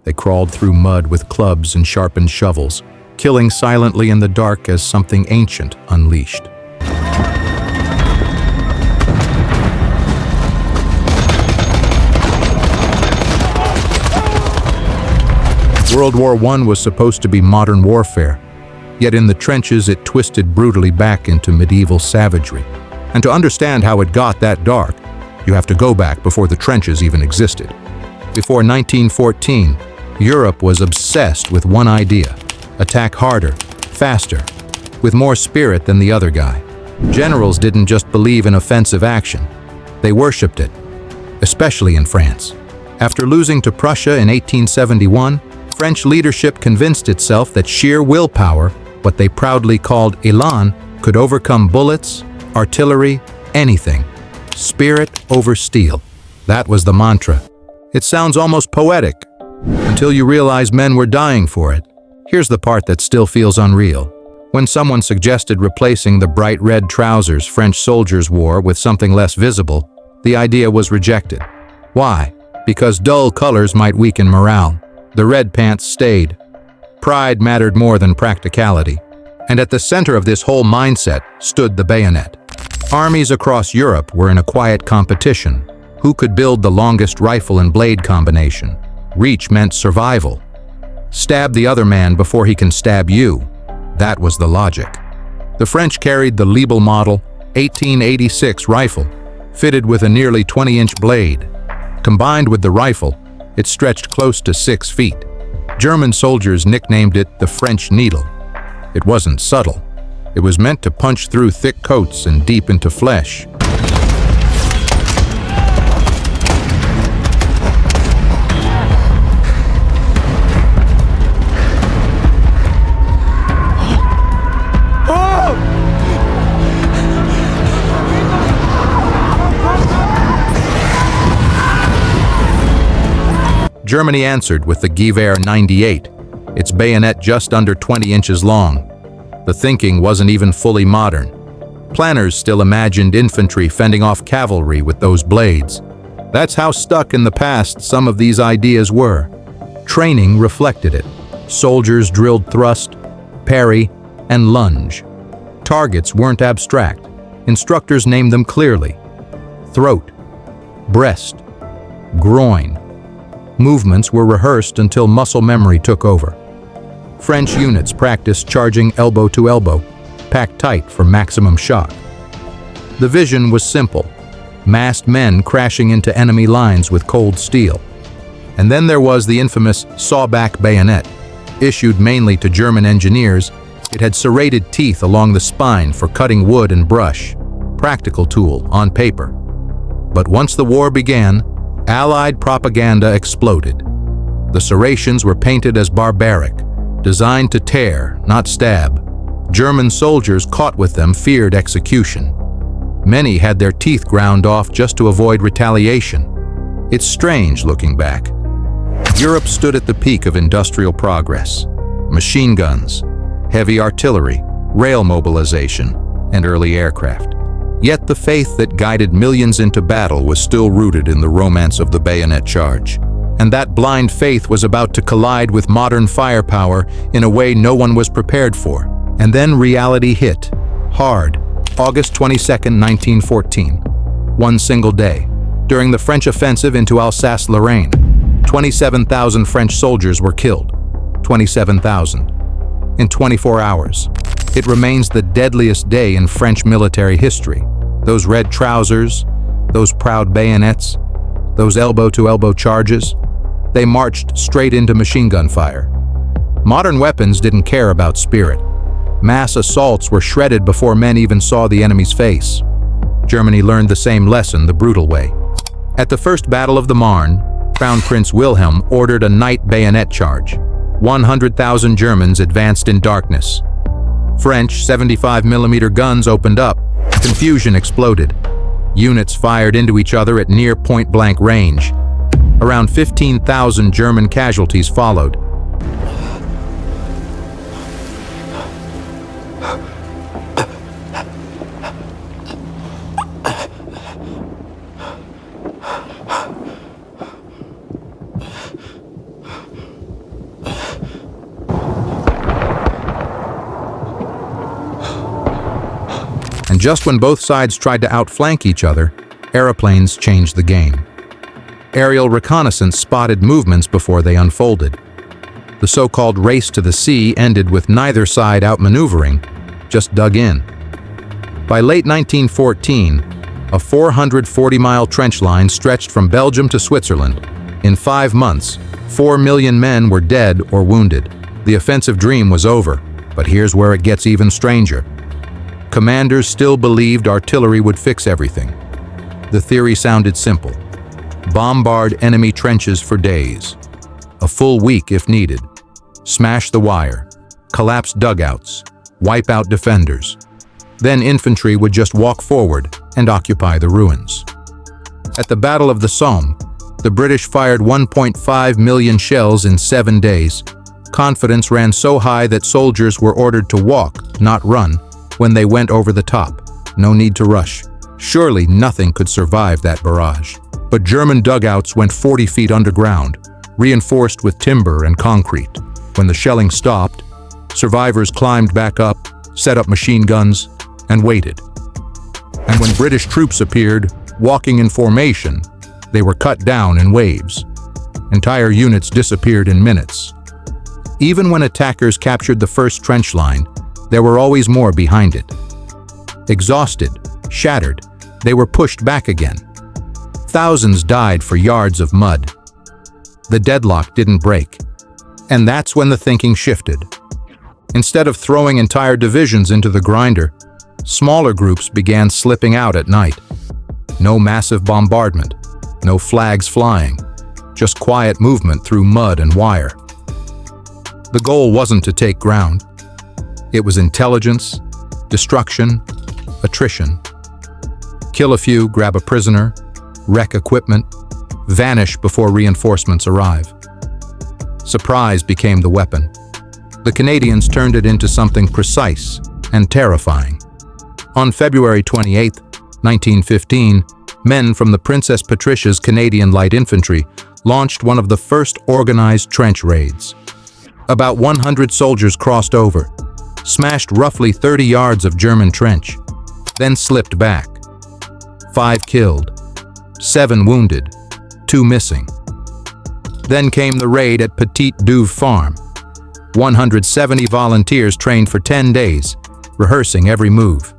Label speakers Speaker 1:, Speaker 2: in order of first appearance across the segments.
Speaker 1: They crawled through mud with clubs and sharpened shovels, killing silently in the dark as something ancient unleashed. World War I was supposed to be modern warfare, yet in the trenches it twisted brutally back into medieval savagery. And to understand how it got that dark, you have to go back before the trenches even existed. Before 1914, Europe was obsessed with one idea: attack harder, faster, with more spirit than the other guy. Generals didn't just believe in offensive action, they worshipped it, especially in France. After losing to Prussia in 1871, French leadership convinced itself that sheer willpower, what they proudly called élan, could overcome bullets, artillery, anything. Spirit over steel. That was the mantra. It sounds almost poetic, until you realize men were dying for it. Here's the part that still feels unreal. When someone suggested replacing the bright red trousers French soldiers wore with something less visible, the idea was rejected. Why? Because dull colors might weaken morale. The red pants stayed. Pride mattered more than practicality. And at the center of this whole mindset stood the bayonet. Armies across Europe were in a quiet competition. Who could build the longest rifle and blade combination? Reach meant survival. Stab the other man before he can stab you. That was the logic. The French carried the Liebel model 1886 rifle, fitted with a nearly 20-inch blade. Combined with the rifle, it stretched close to 6 feet. German soldiers nicknamed it the French needle. It wasn't subtle. It was meant to punch through thick coats and deep into flesh. Germany answered with the Gewehr 98, its bayonet just under 20 inches long. The thinking wasn't even fully modern. Planners still imagined infantry fending off cavalry with those blades. That's how stuck in the past some of these ideas were. Training reflected it. Soldiers drilled thrust, parry, and lunge. Targets weren't abstract. Instructors named them clearly: throat, breast, groin. Movements were rehearsed until muscle memory took over. French units practiced charging elbow to elbow, packed tight for maximum shock. The vision was simple: massed men crashing into enemy lines with cold steel. And then there was the infamous sawback bayonet. Issued mainly to German engineers, it had serrated teeth along the spine for cutting wood and brush. Practical tool on paper. But once the war began, Allied propaganda exploded. The serrations were painted as barbaric, designed to tear, not stab. German soldiers caught with them feared execution. Many had their teeth ground off just to avoid retaliation. It's strange looking back. Europe stood at the peak of industrial progress. Machine guns, heavy artillery, rail mobilization, and early aircraft. Yet the faith that guided millions into battle was still rooted in the romance of the bayonet charge. And that blind faith was about to collide with modern firepower in a way no one was prepared for. And then reality hit, hard, August 22, 1914. One single day, during the French offensive into Alsace-Lorraine, 27,000 French soldiers were killed. 27,000. In 24 hours. It remains the deadliest day in French military history. Those red trousers, those proud bayonets, those elbow-to-elbow charges, they marched straight into machine gun fire. Modern weapons didn't care about spirit. Mass assaults were shredded before men even saw the enemy's face. Germany learned the same lesson the brutal way. At the First Battle of the Marne, Crown Prince Wilhelm ordered a night bayonet charge. 100,000 Germans advanced in darkness. French 75mm guns opened up. Confusion exploded. Units fired into each other at near point-blank range. Around 15,000 German casualties followed. Just when both sides tried to outflank each other, aeroplanes changed the game. Aerial reconnaissance spotted movements before they unfolded. The so-called race to the sea ended with neither side outmaneuvering, just dug in. By late 1914, a 440-mile trench line stretched from Belgium to Switzerland. In 5 months, 4 million men were dead or wounded. The offensive dream was over, but here's where it gets even stranger. Commanders still believed artillery would fix everything. The theory sounded simple. Bombard enemy trenches for days. A full week if needed. Smash the wire. Collapse dugouts. Wipe out defenders. Then infantry would just walk forward and occupy the ruins. At the Battle of the Somme, the British fired 1.5 million shells in 7 days. Confidence ran so high that soldiers were ordered to walk, not run, when they went over the top. No need to rush. Surely nothing could survive that barrage. But German dugouts went 40 feet underground, reinforced with timber and concrete. When the shelling stopped, survivors climbed back up, set up machine guns, and waited. And when British troops appeared, walking in formation, they were cut down in waves. Entire units disappeared in minutes. Even when attackers captured the first trench line, there were always more behind it. Exhausted, shattered, they were pushed back again. Thousands died for yards of mud. The deadlock didn't break. And that's when the thinking shifted. Instead of throwing entire divisions into the grinder, smaller groups began slipping out at night. No massive bombardment, no flags flying, just quiet movement through mud and wire. The goal wasn't to take ground. It was intelligence, destruction, attrition. Kill a few, grab a prisoner, wreck equipment, vanish before reinforcements arrive. Surprise became the weapon. The Canadians turned it into something precise and terrifying. On February 28, 1915, men from the Princess Patricia's Canadian Light Infantry launched one of the first organized trench raids. About 100 soldiers crossed over, smashed roughly 30 yards of German trench, then slipped back. 5 killed, 7 wounded, 2 missing. Then came the raid at Petite Douve Farm. 170 volunteers trained for 10 days, rehearsing every move.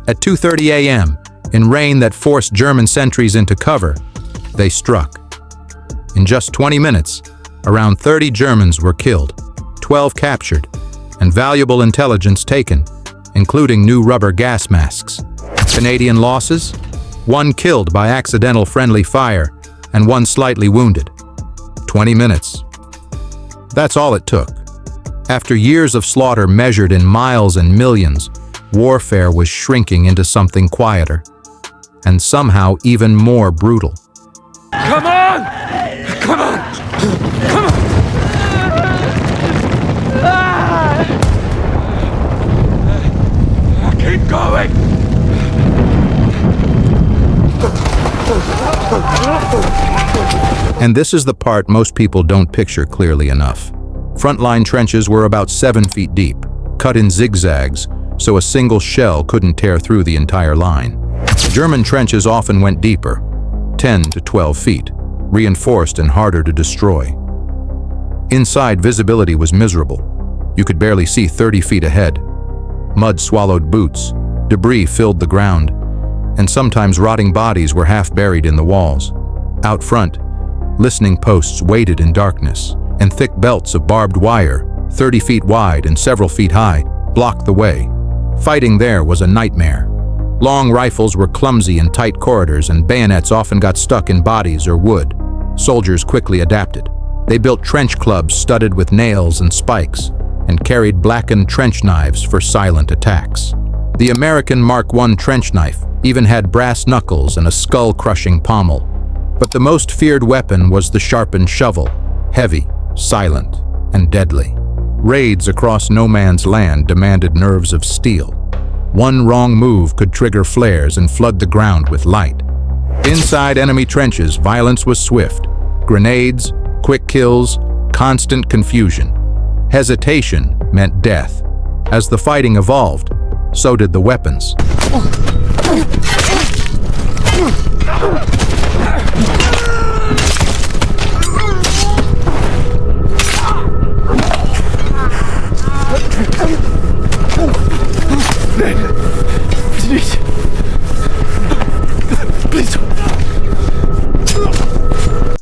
Speaker 1: At 2:30 a.m., in rain that forced German sentries into cover, they struck. In just 20 minutes, around 30 Germans were killed, 12 captured, and valuable intelligence taken, including new rubber gas masks. Canadian losses? 1 killed by accidental friendly fire, and 1 slightly wounded. 20 minutes. That's all it took. After years of slaughter measured in miles and millions, warfare was shrinking into something quieter, and somehow even more brutal.
Speaker 2: Come on! Come on! Come on! Keep going!
Speaker 1: And this is the part most people don't picture clearly enough. Frontline trenches were about 7 feet deep, cut in zigzags, so a single shell couldn't tear through the entire line. German trenches often went deeper, 10 to 12 feet, reinforced and harder to destroy. Inside, visibility was miserable. You could barely see 30 feet ahead. Mud swallowed boots, debris filled the ground, and sometimes rotting bodies were half buried in the walls. Out front, listening posts waited in darkness, and thick belts of barbed wire, 30 feet wide and several feet high, blocked the way. Fighting there was a nightmare. Long rifles were clumsy in tight corridors, and bayonets often got stuck in bodies or wood. Soldiers quickly adapted. They built trench clubs studded with nails and spikes, and carried blackened trench knives for silent attacks. The American Mark I trench knife even had brass knuckles and a skull-crushing pommel. But the most feared weapon was the sharpened shovel, heavy, silent, and deadly. Raids across no man's land demanded nerves of steel. One wrong move could trigger flares and flood the ground with light. Inside enemy trenches, violence was swift. Grenades, quick kills, constant confusion. Hesitation meant death. As the fighting evolved, so did the weapons.
Speaker 2: Please. Please.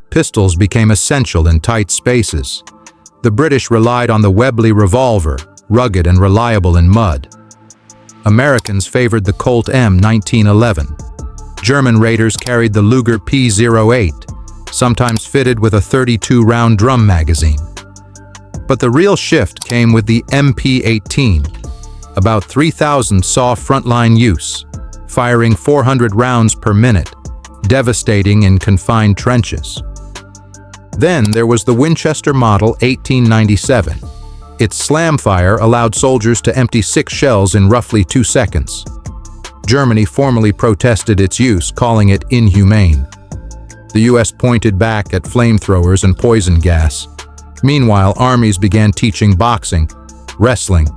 Speaker 1: Pistols became essential in tight spaces. The British relied on the Webley revolver, rugged and reliable in mud. Americans favored the Colt M1911. German raiders carried the Luger P08, sometimes fitted with a 32-round drum magazine. But the real shift came with the MP18. About 3,000 saw frontline use, firing 400 rounds per minute, devastating in confined trenches. Then there was the Winchester Model 1897. Its slam fire allowed soldiers to empty 6 shells in roughly 2 seconds. Germany formally protested its use, calling it inhumane. The US pointed back at flamethrowers and poison gas. Meanwhile, armies began teaching boxing, wrestling,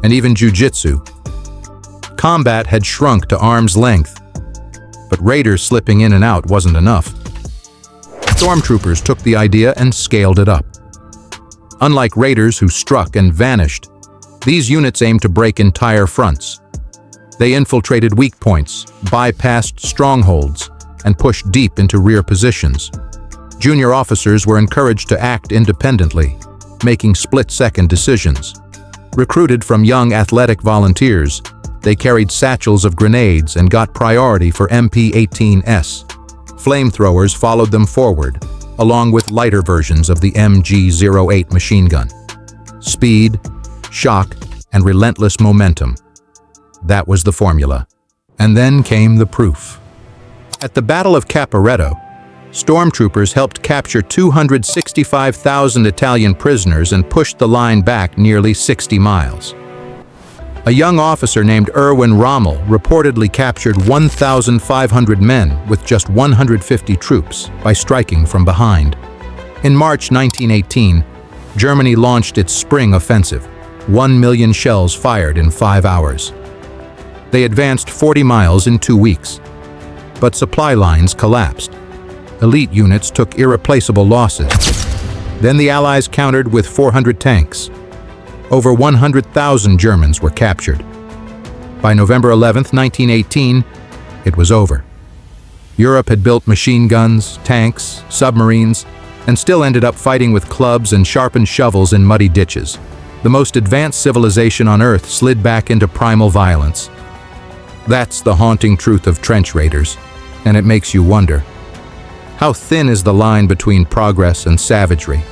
Speaker 1: and even jiu-jitsu. Combat had shrunk to arm's length, but raiders slipping in and out wasn't enough. Stormtroopers took the idea and scaled it up. Unlike raiders who struck and vanished, these units aimed to break entire fronts. They infiltrated weak points, bypassed strongholds, and pushed deep into rear positions. Junior officers were encouraged to act independently, making split-second decisions. Recruited from young athletic volunteers, they carried satchels of grenades and got priority for MP-18s. Flamethrowers followed them forward, along with lighter versions of the MG-08 machine gun. Speed, shock, and relentless momentum. That was the formula. And then came the proof. At the Battle of Caporetto, stormtroopers helped capture 265,000 Italian prisoners and pushed the line back nearly 60 miles. A young officer named Erwin Rommel reportedly captured 1,500 men with just 150 troops by striking from behind. In March 1918, Germany launched its spring offensive, 1 million shells fired in 5 hours. They advanced 40 miles in 2 weeks, but supply lines collapsed. Elite units took irreplaceable losses. Then the Allies countered with 400 tanks. Over 100,000 Germans were captured. By November 11, 1918, it was over. Europe had built machine guns, tanks, submarines, and still ended up fighting with clubs and sharpened shovels in muddy ditches. The most advanced civilization on Earth slid back into primal violence. That's the haunting truth of trench raiders, and it makes you wonder, how thin is the line between progress and savagery?